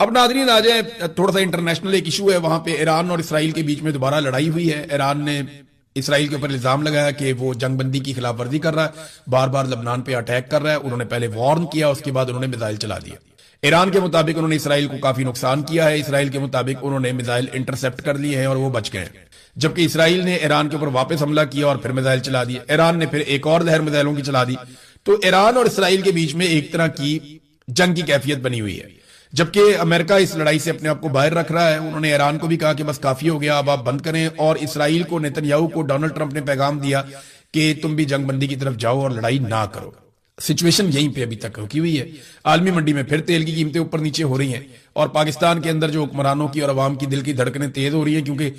اب ناظرین آ جائیں تھوڑا سا انٹرنیشنل ایک ایشو ہے، وہاں پہ ایران اور اسرائیل کے بیچ میں دوبارہ لڑائی ہوئی ہے۔ ایران نے اسرائیل کے اوپر الزام لگایا کہ وہ جنگ بندی کی خلاف ورزی کر رہا ہے، بار بار لبنان پہ اٹیک کر رہا ہے۔ انہوں نے پہلے وارن کیا، اس کے بعد انہوں نے میزائل چلا دیا۔ ایران کے مطابق انہوں نے اسرائیل کو کافی نقصان کیا ہے، اسرائیل کے مطابق انہوں نے میزائل انٹرسپٹ کر لیے ہیں اور وہ بچ گئے ہیں، جبکہ اسرائیل نے ایران کے اوپر واپس حملہ کیا اور پھر میزائل چلا دیے۔ ایران نے پھر ایک اور لہر میزائلوں کی چلا دی۔ تو ایران اور اسرائیل کے بیچ میں ایک طرح کی جنگ کی کیفیت بنی ہوئی ہے، جبکہ امریکہ اس لڑائی سے اپنے آپ کو باہر رکھ رہا ہے۔ انہوں نے ایران کو بھی کہا کہ بس کافی ہو گیا، اب آپ بند کریں، اور اسرائیل کو، نیتن یاہو کو ڈونلڈ ٹرمپ نے پیغام دیا کہ تم بھی جنگ بندی کی طرف جاؤ اور لڑائی نہ کرو۔ سچویشن یہیں پہ ابھی تک رکی ہوئی ہے۔ عالمی منڈی میں پھر تیل کی قیمتیں اوپر نیچے ہو رہی ہیں، اور پاکستان کے اندر جو حکمرانوں کی اور عوام کی دل کی دھڑکنیں تیز ہو رہی ہیں، کیونکہ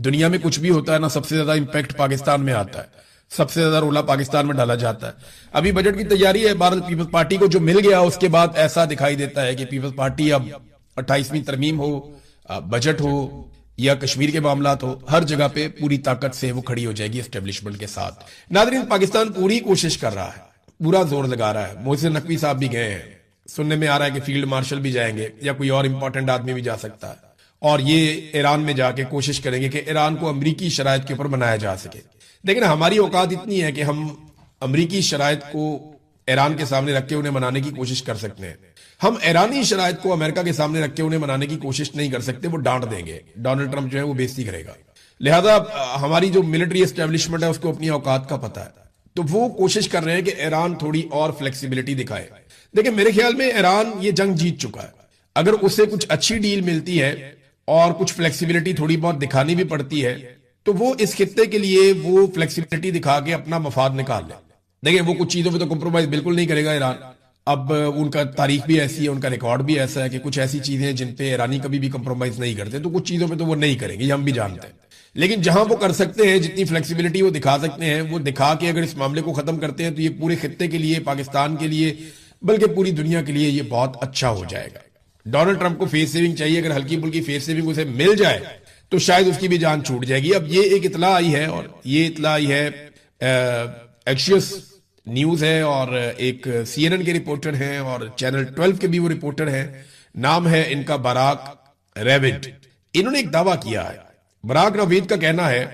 دنیا میں کچھ بھی ہوتا ہے نا، سب سے زیادہ امپیکٹ پاکستان میں آتا ہے، سب سے زیادہ رولا پاکستان میں ڈالا جاتا ہے۔ ابھی بجٹ کی تیاری ہے، بھارت پیپلز پارٹی کو جو مل گیا اس کے بعد ایسا دکھائی دیتا ہے کہ پیپلز پارٹی اب 28ویں ترمیم ہو، بجٹ ہو یا کشمیر کے معاملات ہو، ہر جگہ پہ پوری طاقت سے وہ کھڑی ہو جائے گی اسٹیبلشمنٹ کے ساتھ۔ ناظرین، پاکستان پوری کوشش کر رہا ہے، پورا زور لگا رہا ہے۔ محسن نقوی صاحب بھی گئے ہیں، سننے میں آ رہا ہے کہ فیلڈ مارشل بھی جائیں گے یا کوئی اور امپورٹنٹ آدمی بھی جا سکتا ہے، اور یہ ایران میں جا کے کوشش کریں گے کہ ایران کو امریکی شرائط کے اوپر بنایا جا سکے۔ لیکن ہماری اوقات اتنی ہے کہ ہم امریکی شرائط کو ایران کے سامنے رکھ کے انہیں منانے کی کوشش کر سکتے ہیں، ہم ایرانی شرائط کو امریکہ کے سامنے رکھ کے انہیں منانے کی کوشش نہیں کر سکتے، وہ ڈانٹ دیں گے، ڈونلڈ ٹرمپ جو ہے وہ بےزتی کرے گا۔ لہذا ہماری جو ملٹری اسٹیبلشمنٹ ہے اس کو اپنی اوقات کا پتہ ہے، تو وہ کوشش کر رہے ہیں کہ ایران تھوڑی اور فلیکسیبلٹی دکھائے۔ لیکن میرے خیال میں ایران یہ جنگ جیت چکا ہے، اگر اسے کچھ اچھی ڈیل ملتی ہے اور کچھ فلیکسیبلٹی تھوڑی بہت دکھانی بھی پڑتی ہے، تو وہ اس خطے کے لیے وہ فلیکسیبلٹی دکھا کے اپنا مفاد نکال لے۔ دیکھیں، وہ کچھ چیزوں پہ تو کمپرومائز بالکل نہیں کرے گا ایران، اب ان کا تاریخ بھی ایسی ہے، ان کا ریکارڈ بھی ایسا ہے کہ کچھ ایسی چیزیں ہیں جن پہ ایرانی کبھی بھی کمپرومائز نہیں کرتے، تو کچھ چیزوں پہ تو وہ نہیں کریں گے، یہ ہم بھی جانتے ہیں۔ لیکن جہاں وہ کر سکتے ہیں، جتنی فلیکسیبلٹی وہ دکھا سکتے ہیں، وہ دکھا کے اگر اس معاملے کو ختم کرتے ہیں تو یہ پورے خطے کے لیے، پاکستان کے لیے، بلکہ پوری دنیا کے لیے یہ بہت اچھا ہو جائے گا۔ ڈونلڈ ٹرمپ کو فیس سیونگ چاہیے، اگر ہلکی پھلکی فیس سیونگ اسے مل جائے تو شاید اس کی بھی جان چھوٹ جائے گی۔ اب یہ ایک اطلاع آئی ہے، اور یہ اطلاع آئی ہے ایکشیس نیوز ہے، اور ایک سی این این کے رپورٹر ہیں، اور چینل 12 کے بھی وہ رپورٹر ہیں، نام ہے ان کا باراک ریوڈ۔ انہوں نے ایک دعویٰ کیا ہے، باراک ریوڈ کا کہنا ہے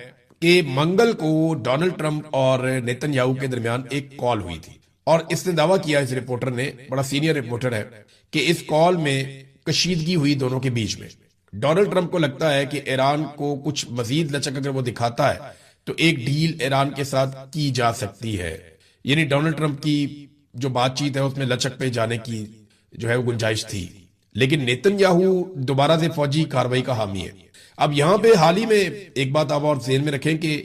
کہ منگل کو ڈونلڈ ٹرمپ اور نیتن یاہو کے درمیان ایک کال ہوئی تھی، اور اس نے دعویٰ کیا، اس رپورٹر نے، بڑا سینئر رپورٹر ہے، کہ اس کال میں کشیدگی ہوئی دونوں کے بیچ میں۔ ڈونلڈ ٹرمپ کو لگتا ہے کہ ایران کو کچھ مزید لچک اگر وہ دکھاتا ہے تو ایک ڈیل ایران کے ساتھ کی جا سکتی ہے، یعنی ڈونلڈ ٹرمپ کی جو بات چیت ہے اس میں لچک پہ جانے کی جو ہے وہ گنجائش تھی، لیکن نیتن یاہو دوبارہ سے فوجی کارروائی کا حامی ہے۔ اب یہاں پہ حال ہی میں ایک بات آپ اور ذہن میں رکھیں کہ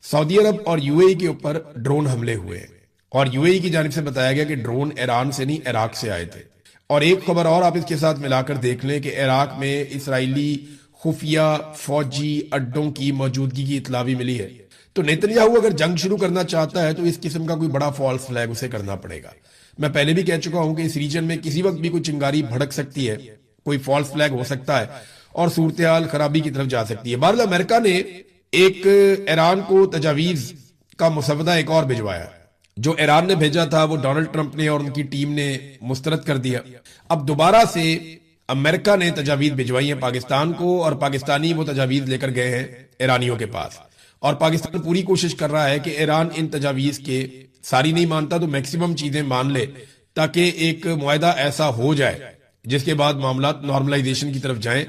سعودی عرب اور یو اے ای کے اوپر ڈرون حملے ہوئے ہیں، اور یو اے ای کی جانب سے بتایا گیا کہ ڈرون ایران سے نہیں، عراق سے آئے تھے۔ اور ایک خبر اور آپ اس کے ساتھ ملا کر دیکھ لیں کہ عراق میں اسرائیلی خفیہ فوجی اڈوں کی موجودگی کی اطلاع بھی ملی ہے۔ تو نیتن یاہو اگر جنگ شروع کرنا چاہتا ہے تو اس قسم کا کوئی بڑا فالس فلیگ اسے کرنا پڑے گا۔ میں پہلے بھی کہہ چکا ہوں کہ اس ریجن میں کسی وقت بھی کوئی چنگاری بھڑک سکتی ہے، کوئی فالس فلیگ ہو سکتا ہے اور صورتحال خرابی کی طرف جا سکتی ہے۔ بہرحال امریکہ نے ایک ایران کو تجاویز کا مسودہ ایک اور بھجوایا، جو ایران نے بھیجا تھا وہ ڈونلڈ ٹرمپ نے اور ان کی ٹیم نے مسترد کر دیا۔ اب دوبارہ سے امریکہ نے تجاویز بھجوائی ہیں پاکستان کو، اور پاکستانی وہ تجاویز لے کر گئے ہیں ایرانیوں کے پاس، اور پاکستان پوری کوشش کر رہا ہے کہ ایران ان تجاویز کے ساری نہیں مانتا تو میکسیمم چیزیں مان لے، تاکہ ایک معاہدہ ایسا ہو جائے جس کے بعد معاملات نارملائزیشن کی طرف جائیں،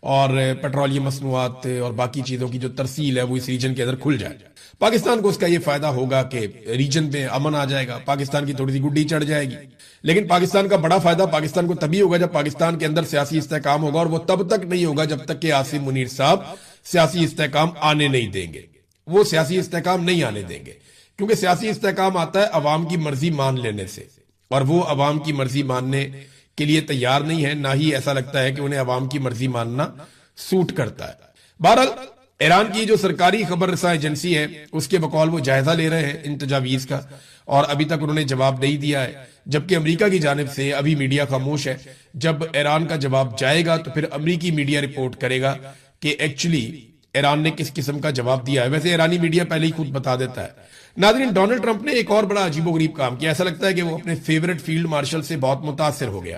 اور پیٹرولیم مصنوعات اور باقی چیزوں کی جو ترسیل ہے وہ اس ریجن کے اندر کھل جائے۔ پاکستان کو اس کا یہ فائدہ ہوگا کہ ریجن میں امن آ جائے گا، پاکستان کی تھوڑی سی گڈی چڑھ جائے گی، لیکن پاکستان کا بڑا فائدہ پاکستان کو تبھی ہوگا جب پاکستان کے اندر سیاسی استحکام ہوگا، اور وہ تب تک نہیں ہوگا جب تک کہ عاصم منیر صاحب سیاسی استحکام آنے نہیں دیں گے۔ وہ سیاسی استحکام نہیں آنے دیں گے، کیونکہ سیاسی استحکام آتا ہے عوام کی مرضی مان لینے سے، اور وہ عوام کی مرضی ماننے کے لیے تیار نہیں ہے، نہ ہی ایسا لگتا ہے کہ انہیں عوام کی مرضی ماننا سوٹ کرتا ہے۔ بہرحال ایران کی جو سرکاری خبر رساں ایجنسی ہے اس کے بقول وہ جائزہ لے رہے ہیں ان تجاویز کا، اور ابھی تک انہوں نے جواب نہیں دیا ہے، جبکہ امریکہ کی جانب سے ابھی میڈیا خاموش ہے۔ جب ایران کا جواب جائے گا تو پھر امریکی میڈیا رپورٹ کرے گا کہ ایکچولی ایران نے کس قسم کا جواب دیا ہے۔ ویسے ایرانی میڈیا پہلے ہی خود بتا دیتا ہے۔ ناظرین، ڈونلڈ ٹرمپ نے ایک اور بڑا عجیب و غریب کام کیا، ایسا لگتا ہے کہ وہ اپنے فیورٹ فیلڈ مارشل سے بہت متاثر ہو گیا۔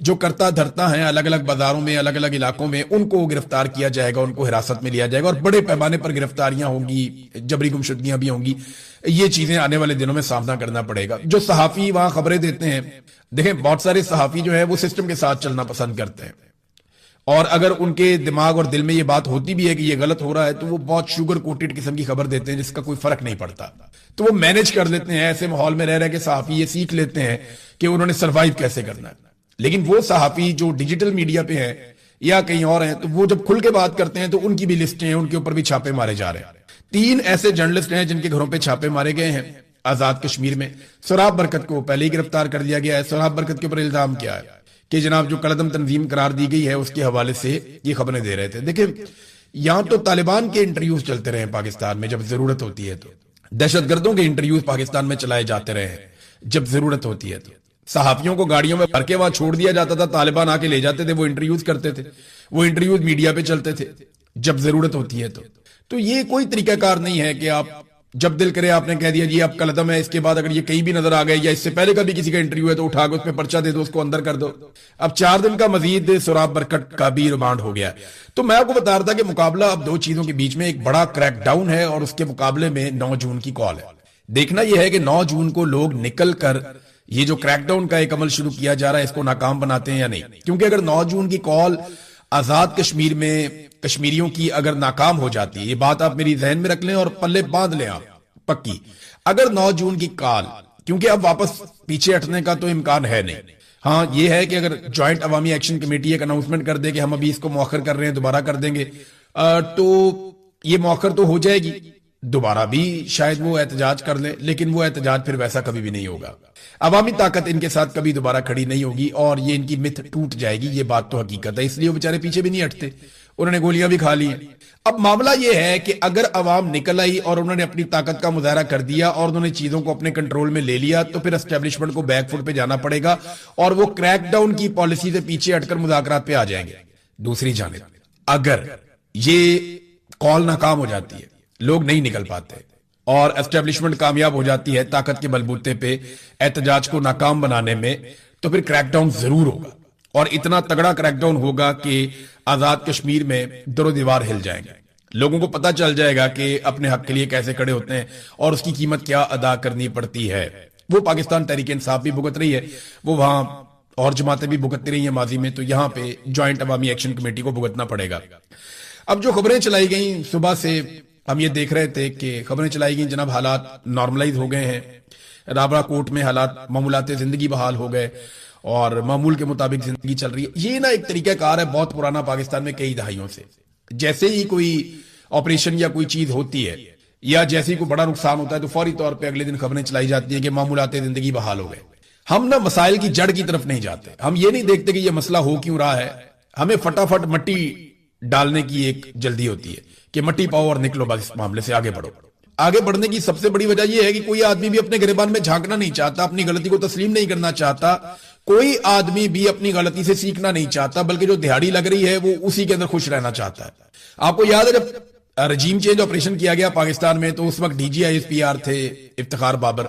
جو کرتا دھرتا ہیں الگ الگ بازاروں میں الگ الگ علاقوں میں ان کو گرفتار کیا جائے گا, ان کو حراست میں لیا جائے گا اور بڑے پیمانے پر گرفتاریاں ہوں گی, جبری گمشدگیاں بھی ہوں گی. یہ چیزیں آنے والے دنوں میں سامنا کرنا پڑے گا. جو صحافی وہاں خبریں دیتے ہیں, دیکھیں بہت سارے صحافی جو ہیں وہ سسٹم کے ساتھ چلنا پسند کرتے ہیں, اور اگر ان کے دماغ اور دل میں یہ بات ہوتی بھی ہے کہ یہ غلط ہو رہا ہے تو وہ بہت شوگر کوٹڈ قسم کی خبر دیتے ہیں جس کا کوئی فرق نہیں پڑتا. تو وہ مینج کر لیتے ہیں ایسے ماحول میں رہ کے صحافی یہ سیکھ لیتے ہیں کہ انہوں نے سروائیو کیسے کرنا ہے. لیکن وہ صحافی جو ڈیجیٹل میڈیا پہ ہیں یا کہیں اور ہیں تو وہ جب کھل کے بات کرتے ہیں تو ان کی بھی لسٹیں ہیں, ان کے اوپر بھی چھاپے مارے جا رہے ہیں. 3 ایسے جرنلسٹ ہیں جن کے گھروں پہ چھاپے مارے گئے ہیں آزاد کشمیر میں. سراب برکت کو پہلے ہی گرفتار کر دیا گیا ہے. سراب برکت کے اوپر الزام کیا ہے کہ جناب جو کالعدم تنظیم قرار دی گئی ہے اس کے حوالے سے یہ خبریں دے رہے تھے. دیکھیں یہاں تو طالبان کے انٹرویوز چلتے رہے ہیں پاکستان میں جب ضرورت ہوتی ہے, تو دہشت گردوں کے انٹرویوز پاکستان میں چلائے جاتے رہے ہیں جب ضرورت ہوتی ہے. تو صحافیوں کو گاڑیوں میں بھر کے وہاں چھوڑ دیا جاتا تھا, طالبان آ کے لے جاتے تھے, وہ انٹرویوز کرتے تھے, وہ انٹرویوز میڈیا پہ چلتے تھے جب ضرورت ہوتی ہے. تو یہ کوئی طریقہ کار نہیں ہے کہ آپ جب دل کرے آپ نے کہہ دیا جی اب کالعدم ہے, اس کے بعد اگر یہ کہیں بھی نظر آ گئے یا اس سے پہلے کا بھی کسی کا انٹرویو ہے تو اٹھا کے اس پہ پرچہ دے دو, اس کو اندر کر دو. اب 4 دن کا مزید سراب برکت کا بھی ریمانڈ ہو گیا. تو میں آپ کو بتا رہا تھا کہ مقابلہ اب 2 چیزوں کے بیچ میں, ایک بڑا کریک ڈاؤن ہے اور اس کے مقابلے میں 9 جون کی کال ہے. دیکھنا یہ ہے کہ 9 جون کو لوگ نکل کر یہ جو کریک ڈاؤن کا ایک عمل شروع کیا جا رہا ہے اس کو ناکام بناتے ہیں یا نہیں. کیونکہ اگر 9 جون کی کال آزاد کشمیر میں کشمیریوں کی اگر ناکام ہو جاتی ہے, یہ بات آپ میری ذہن میں رکھ لیں اور پلے باندھ لیں آپ پکی, اگر 9 جون کی کال, کیونکہ اب واپس پیچھے ہٹنے کا تو امکان ہے نہیں. ہاں یہ ہے کہ اگر جوائنٹ عوامی ایکشن کمیٹی ایک اناؤنسمنٹ کر دے کہ ہم ابھی اس کو مؤخر کر رہے ہیں, دوبارہ کر دیں گے, تو یہ مؤخر تو ہو جائے گی, دوبارہ بھی شاید وہ احتجاج کر لیں, لیکن وہ احتجاج پھر ویسا کبھی بھی نہیں ہوگا. عوامی طاقت ان کے ساتھ کبھی دوبارہ کھڑی نہیں ہوگی اور یہ ان کی مت ٹوٹ جائے گی. یہ بات تو حقیقت ہے, اس لیے وہ بیچارے پیچھے بھی نہیں ہٹتے, انہوں نے گولیاں بھی کھا لی ہیں. اب معاملہ یہ ہے کہ اگر عوام نکل آئی اور انہوں نے اپنی طاقت کا مظاہرہ کر دیا اور انہوں نے چیزوں کو اپنے کنٹرول میں لے لیا تو پھر اسٹیبلشمنٹ کو بیک فٹ پہ جانا پڑے گا اور وہ کریک ڈاؤن کی پالیسی سے پیچھے ہٹ کر مذاکرات پہ آ جائیں گے. دوسری جانب اگر یہ کال ناکام ہو جاتی ہے, لوگ نہیں نکل پاتے اور اسٹیبلشمنٹ کامیاب ہو جاتی ہے طاقت کے بلبوتے پہ احتجاج کو ناکام بنانے میں, تو پھر کریک ڈاؤن ضرور ہوگا اور اتنا تگڑا کریک ڈاؤن ہوگا کہ آزاد کشمیر میں در و دیوار ہل جائیں گے. لوگوں کو پتا چل جائے گا کہ اپنے حق کے لیے کیسے کھڑے ہوتے ہیں اور اس کی قیمت کیا ادا کرنی پڑتی ہے. وہ پاکستان تحریک انصاف بھی بھگت رہی ہے, وہ وہاں اور جماعتیں بھی بھگتتی رہی ہیں ماضی میں, تو یہاں پہ جوائنٹ عوامی ایکشن کمیٹی کو بھگتنا پڑے گا. اب جو خبریں چلائی گئیں صبح سے ہم یہ دیکھ رہے تھے کہ خبریں چلائی گئیں جناب حالات نارملائز ہو گئے ہیں, رابعہ کوٹ میں حالات معمولات زندگی بحال ہو گئے اور معمول کے مطابق زندگی چل رہی ہے. یہ نا ایک طریقہ کار ہے بہت پرانا پاکستان میں کئی دہائیوں سے. جیسے ہی کوئی آپریشن یا کوئی چیز ہوتی ہے یا جیسے ہی کوئی بڑا نقصان ہوتا ہے تو فوری طور پہ اگلے دن خبریں چلائی جاتی ہیں کہ معمولات زندگی بحال ہو گئے. ہم نا مسائل کی جڑ کی طرف نہیں جاتے, ہم یہ نہیں دیکھتے کہ یہ مسئلہ ہو کیوں رہا ہے, ہمیں فٹافٹ مٹی ڈالنے کی ایک جلدی ہوتی ہے کہ مٹی پاؤ اور نکلو بس اس معاملے سے آگے بڑھو. آگے بڑھنے کی سب سے بڑی وجہ یہ ہے کہ کوئی آدمی بھی اپنے گریبان میں جھانکنا نہیں چاہتا, اپنی غلطی کو تسلیم نہیں کرنا چاہتا, کوئی آدمی بھی اپنی غلطی سے سیکھنا نہیں چاہتا, بلکہ جو دہاڑی لگ رہی ہے وہ اسی کے اندر خوش رہنا چاہتا ہے. آپ کو یاد ہے جب رجیم چینج آپریشن کیا گیا پاکستان میں تو اس وقت D G I S P R تھے افتخار بابر,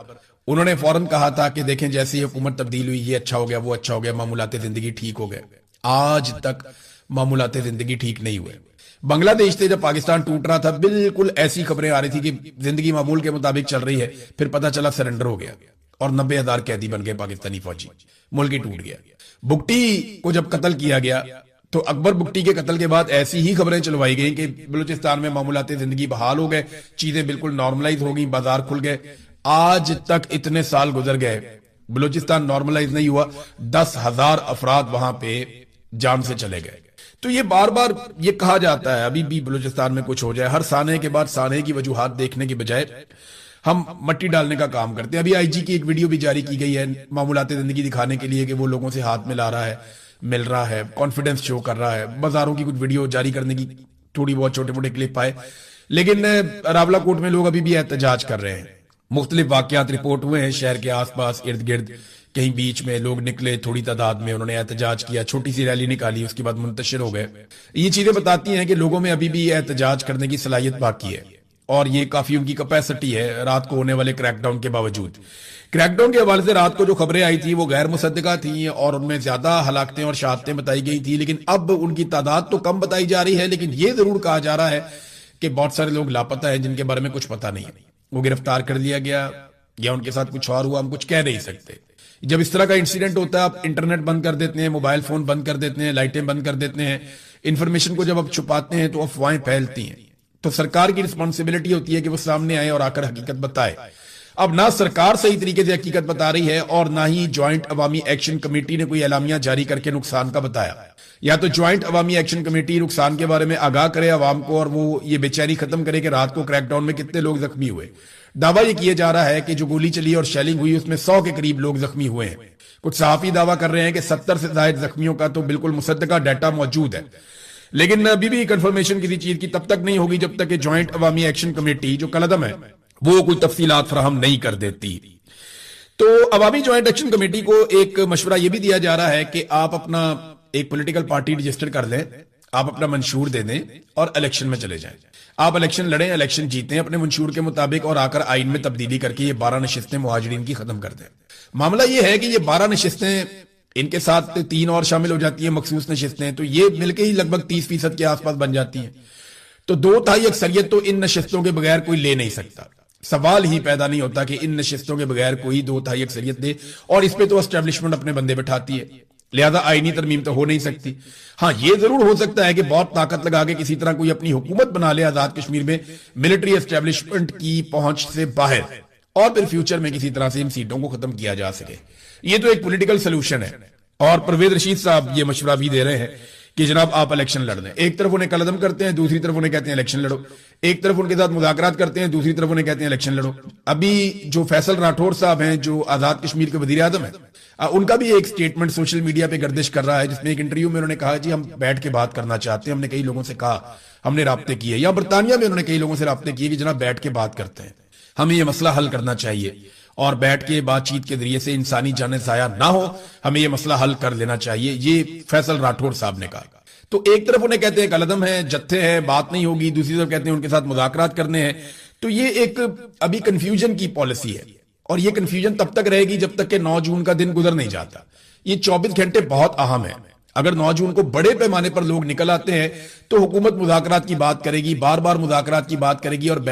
انہوں نے فوراً کہا تھا کہ دیکھیں جیسے حکومت تبدیل ہوئی یہ اچھا ہو گیا وہ اچھا ہو گیا, معمولات زندگی ٹھیک ہو گئے. آج تک معمولات زندگی ٹھیک نہیں ہوئے. بنگلہ دیش سے جب پاکستان ٹوٹ رہا تھا بالکل ایسی خبریں آ رہی تھی کہ زندگی معمول کے مطابق چل رہی ہے, پھر پتا چلا سرنڈر ہو گیا اور 90,000 قیدی بن گئے پاکستانی فوجی, ملک ہی ٹوٹ گیا. بگٹی کو جب قتل کیا گیا تو اکبر بگٹی کے قتل کے بعد ایسی ہی خبریں چلوائی گئیں کہ بلوچستان میں معمولات زندگی بحال ہو گئے, چیزیں بالکل نارملائز ہو گئیں, بازار کھل گئے. آج تک اتنے سال گزر گئے, بلوچستان نارملائز نہیں ہوا, 10,000 افراد وہاں پہ جان سے چلے گئے. تو یہ بار بار یہ کہا جاتا ہے ابھی بھی بلوچستان میں کچھ ہو جائے, ہر سانے کے بعد سانے کی وجوہات دیکھنے کی بجائے ہم مٹی ڈالنے کا کام کرتے ہیں. ابھی آئی جی کی ایک ویڈیو بھی جاری کی گئی ہے معمولات زندگی دکھانے کے لیے کہ وہ لوگوں سے ہاتھ ملا رہا ہے, مل رہا ہے, کانفیڈنس شو کر رہا ہے. بازاروں کی کچھ ویڈیو جاری کرنے کی تھوڑی بہت چھوٹے موٹے کلپ آئے, لیکن راولا کوٹ میں لوگ ابھی بھی احتجاج کر رہے ہیں. مختلف واقعات رپورٹ ہوئے ہیں شہر کے آس پاس ارد گرد, کہیں بیچ میں لوگ نکلے تھوڑی تعداد میں, انہوں نے احتجاج کیا, چھوٹی سی ریلی نکالی, اس کے بعد منتشر ہو گئے. یہ چیزیں بتاتی ہیں کہ لوگوں میں ابھی بھی احتجاج کرنے کی صلاحیت باقی ہے اور یہ کافی ان کی کیپیسٹی ہے رات کو ہونے والے کریک ڈاؤن کے باوجود. کریک ڈاؤن کے حوالے سے رات کو جو خبریں آئی تھی وہ غیر مصدقہ تھیں اور ان میں زیادہ ہلاکتیں اور شہادتیں بتائی گئی تھی, لیکن اب ان کی تعداد تو کم بتائی جا رہی ہے, لیکن یہ ضرور کہا جا رہا ہے کہ بہت سارے لوگ لاپتہ ہیں جن کے بارے میں کچھ پتہ نہیں ہے, وہ گرفتار کر دیا گیا یا ان کے ساتھ کچھ اور ہوا, ہم کچھ کہہ نہیں سکتے. جب اس طرح کا انسیڈنٹ ہوتا ہے آپ انٹرنیٹ بند کر دیتے ہیں, موبائل فون بند کر دیتے ہیں, لائٹیں بند کر دیتے ہیں, انفارمیشن کو جب آپ چھپاتے ہیں تو افواہیں پھیلتی ہیں. تو سرکار کی رسپانسبلٹی ہوتی ہے کہ وہ سامنے آئے اور آ کر حقیقت بتائے. اب نہ سرکار صحیح طریقے سے حقیقت بتا رہی ہے اور نہ ہی جوائنٹ عوامی ایکشن کمیٹی نے کوئی اعلامیہ جاری کر کے نقصان کا بتایا. یا تو جوائنٹ عوامی ایکشن کمیٹی نقصان کے بارے میں آگاہ کرے عوام کو اور وہ یہ بے چینی ختم کرے کہ رات کو کریک ڈاؤن میں کتنے لوگ زخمی ہوئے. دعویٰ یہ کیا جا رہا ہے کہ جو گولی چلی اور شیلنگ ہوئی اس میں 100 کے قریب لوگ زخمی ہوئے ہیں. کچھ صحافی دعویٰ کر رہے ہیں کہ 70 سے زائد زخمیوں کا تو بالکل مصدقہ ڈیٹا موجود ہے, لیکن ابھی بھی کنفرمیشن کسی چیز کی تب تک نہیں ہوگی جب تک کہ جوائنٹ عوامی ایکشن کمیٹی جو کالعدم ہے وہ کوئی تفصیلات فراہم نہیں کر دیتی. تو عوامی جوائنٹ ایکشن کمیٹی کو ایک مشورہ یہ بھی دیا جا رہا ہے کہ آپ اپنا ایک پولیٹیکل پارٹی رجسٹر کر لیں, آپ اپنا منشور دے دیں اور الیکشن میں چلے جائیں. آپ الیکشن لڑیں, الیکشن جیتیں اپنے منشور کے مطابق اور آ کر آئین میں تبدیلی کر کے یہ 12 نشستیں مہاجرین کی ختم کر دیں. معاملہ یہ ہے کہ یہ 12 نشستیں ان کے ساتھ 3 اور شامل ہو جاتی ہیں مخصوص نشستیں, تو یہ مل کے ہی لگ بھگ 30% کے آس پاس بن جاتی ہیں. تو 2/3 اکثریت تو ان نشستوں کے بغیر کوئی لے نہیں سکتا. سوال ہی پیدا نہیں ہوتا کہ ان نشستوں کے بغیر کوئی 2/3 اکثریت دے, اور اس پہ تو اسٹیبلشمنٹ اپنے بندے بٹھاتی ہے, لہذا آئینی ترمیم تو ہو نہیں سکتی. ہاں یہ ضرور ہو سکتا ہے کہ بہت طاقت لگا کے کسی طرح کوئی اپنی حکومت بنا لے آزاد کشمیر میں ملٹری اسٹیبلشمنٹ کی پہنچ سے باہر, اور پھر فیوچر میں کسی طرح سے ان سیٹوں کو ختم کیا جا سکے. یہ تو ایک پولیٹیکل سلوشن ہے, اور پرویز رشید صاحب یہ مشورہ بھی دے رہے ہیں کہ جناب آپ الیکشن لڑ دیں. ایک طرف انہیں کالعدم کرتے ہیں, دوسری طرف انہیں کہتے ہیں الیکشن لڑو. ایک طرف ان کے ساتھ مذاکرات کرتے ہیں, دوسری طرف انہیں کہتے ہیں الیکشن لڑو. ابھی جو فیصل راٹھور صاحب ہیں جو آزاد کشمیر کے وزیر اعظم ہیں, ان کا بھی ایک سٹیٹمنٹ سوشل میڈیا پہ گردش کر رہا ہے, جس میں ایک انٹرویو میں انہوں نے کہا جی ہم بیٹھ کے بات کرنا چاہتے ہیں, ہم نے کئی لوگوں سے کہا, ہم نے رابطے کیے. یا برطانیہ میں انہوں نے کئی لوگوں سے رابطے کیے کہ جناب بیٹھ کے بات کرتے ہیں, ہمیں یہ مسئلہ حل کرنا چاہیے اور بیٹھ کے بات چیت کے ذریعے سے انسانی جانیں ضائع نہ ہو, ہمیں یہ مسئلہ حل کر لینا چاہیے. یہ فیصل راٹھور صاحب نے کہا. تو ایک طرف انہیں کہتے ہیں کالعدم ہے, جتھے ہیں, بات نہیں ہوگی, دوسری طرف کہتے ہیں ان کے ساتھ مذاکرات کرنے ہیں. تو یہ ایک ابھی کنفیوژن کی پالیسی ہے, اور یہ کنفیوژن تب تک رہے گی جب تک کہ 9 جون کا دن گزر نہیں جاتا. یہ 24 گھنٹے بہت اہم ہے. اگر 9 جون کو بڑے پیمانے پر لوگ نکل آتے ہیں تو حکومت مذاکرات کی بات کرے گی, بار بار مذاکرات کی بات کرے گی, اور